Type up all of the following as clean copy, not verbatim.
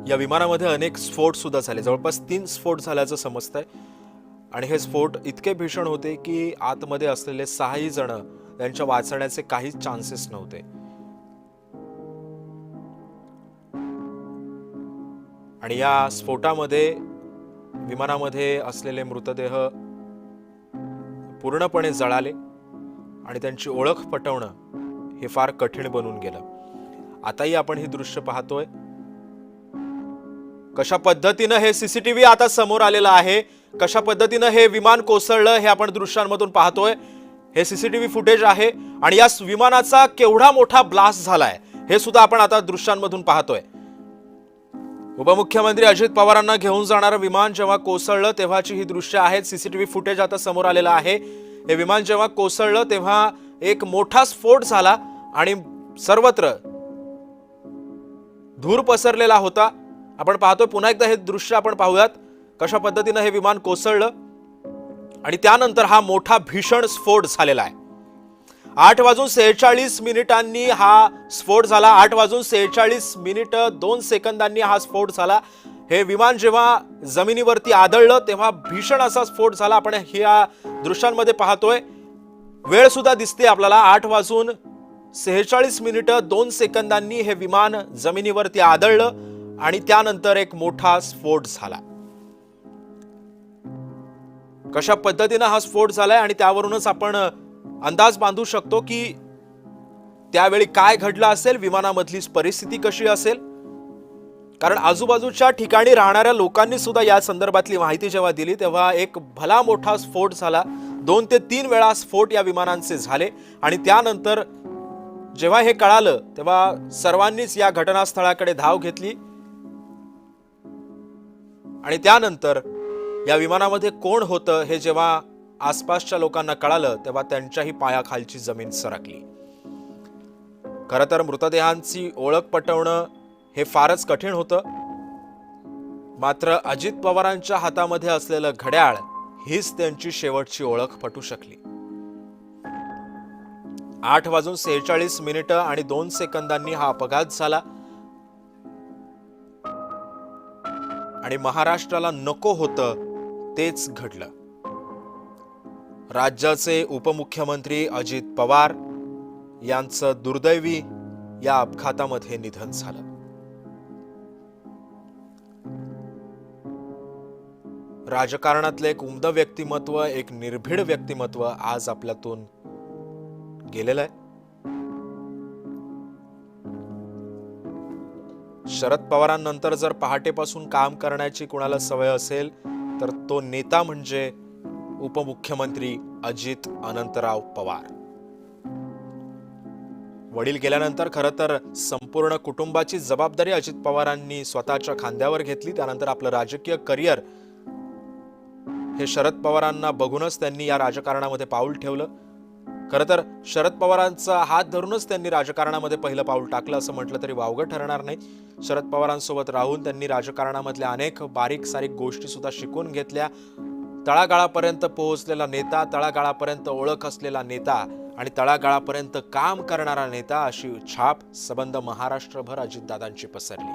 या विमानामध्ये अनेक स्फोट सुद्धा झाले, जवळपास 3 स्फोट झाल्याचं समजतंय आणि हे स्फोट इतके भीषण होते की आतमध्ये असलेले 6 जण त्यांच्या वाचण्याचे काहीच चान्सेस नव्हते. आणि या स्फोटामध्ये विमानामध्ये असलेले मृतदेह पूर्णपणे जळाले आणि त्यांची ओळख पटवणं हे फार कठीण बनून गेलं. आताही आपण ही दृश्य पाहतोय, कशा पद्धतीनं हे सीसीटीव्ही आता समोर आलेलं आहे, कशा पद्धतीनं हे विमान कोसळलं हे आपण दृश्यांमधून पाहतोय. हे सीसीटीव्ही फुटेज आहे आणि या विमानाचा केवढा मोठा ब्लास्ट झालाय हे सुद्धा आपण आता दृश्यांमधून पाहतोय. उपमुख्यमंत्री अजित पवारांना घेऊन जाणारं विमान जेव्हा कोसळलं तेव्हाची ही दृश्य आहेत. सीसीटीव्ही फुटेज आता समोर आलेलं आहे. हे विमान जेव्हा कोसळलं तेव्हा एक मोठा स्फोट झाला आणि सर्वत्र धूर पसरलेला होता. आपण पाहतोय, पुन्हा एकदा हे दृश्य आपण पाहूयात, कशा पद्धतीनं हे विमान कोसळलं आणि त्यानंतर हा मोठा भीषण स्फोट झालेला आहे. 8:46 हा स्फोट झाला. 8:46 2 सेकंदांनी हा स्फोट झाला. हे विमान जेव्हा जमिनीवरती आदळलं तेव्हा भीषण असा स्फोट झाला. आपण ह्या दृश्यांमध्ये पाहतोय, वेळ सुद्धा दिसते आपल्याला. 8:46 2 सेकंदांनी हे विमान जमिनीवरती आदळलं आणि त्यानंतर एक मोठा स्फोट झाला. कशा पद्धतीनं हा स्फोट झालाय आणि त्यावरूनच आपण अंदाज बांधू शकतो की त्यावेळी काय घडलं असेल, विमानामधली परिस्थिती कशी असेल. कारण आजूबाजूच्या ठिकाणी राहणाऱ्या लोकांनी सुद्धा या संदर्भातली माहिती जेव्हा दिली तेव्हा एक भला मोठा स्फोट झाला. 2 ते 3 वेळा स्फोट या विमानांचे झाले आणि त्यानंतर जेव्हा हे कळालं तेव्हा सर्वांनीच या घटनास्थळाकडे धाव घेतली आणि त्यानंतर या विमानामध्ये कोण होतं हे जेव्हा आसपासच्या लोकांना कळालं तेव्हा त्यांच्याही पायाखालची जमीन सरकली. खरं तर मृतदेहांची ओळख पटवणं हे फारच कठीण होतं, मात्र अजित पवारांच्या हातामध्ये असलेलं घड्याळ हीच त्यांची शेवटची ओळख पटू शकली. 8:46 आणि 2 सेकंदांनी हा अपघात झाला आणि महाराष्ट्राला नको होतं तेच घडलं. राज्याचे उपमुख्यमंत्री अजित पवार यांचं दुर्दैवी या अपघातामध्ये निधन झालं. राजकारणातलं एक उमदं व्यक्तिमत्व, एक निर्भीड व्यक्तिमत्व आज आपल्यातून गेलेलं आहे. शरद पवारांनंतर जर पहाटेपासून काम करण्याची कुणाला सवय असेल तर तो नेता म्हणजे उपमुख्यमंत्री अजित अनंतराव पवार. वडील गेल्यानंतर खरं तर संपूर्ण कुटुंबाची जबाबदारी अजित पवारांनी स्वतःच्या खांद्यावर घेतली. त्यानंतर आपलं राजकीय करिअर हे शरद पवारांना बघूनच त्यांनी या राजकारणामध्ये पाऊल ठेवलं. खरं तर शरद पवारांचा हात धरूनच त्यांनी राजकारणामध्ये पहिलं पाऊल टाकलं असं म्हटलं तरी वावगं ठरणार नाही. शरद पवारांसोबत राहून त्यांनी राजकारणामधल्या अनेक बारीक सारीक गोष्टी सुद्धा शिकून घेतल्या. तळागाळापर्यंत पोहोचलेला नेता, तळागाळापर्यंत ओळख असलेला नेता आणि तळागाळापर्यंत काम करणारा नेता, अशी छाप सबंध महाराष्ट्रभर अजितदादांची पसरली.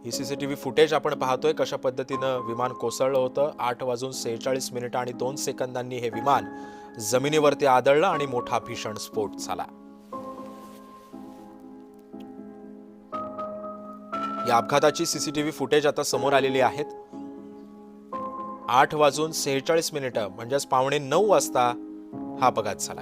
ही सीसीटीव्ही फुटेज आपण पाहतोय, कशा पद्धतीनं विमान कोसळलं होतं. 8:46 आणि 2 सेकंदांनी हे विमान जमिनीवरती आदळलं आणि मोठा भीषण स्फोट झाला. या अपघाताची सीसीटीव्ही फुटेज आता समोर आलेली आहेत. 8:46 म्हणजेच 8:45 वाजता हा अपघात झाला.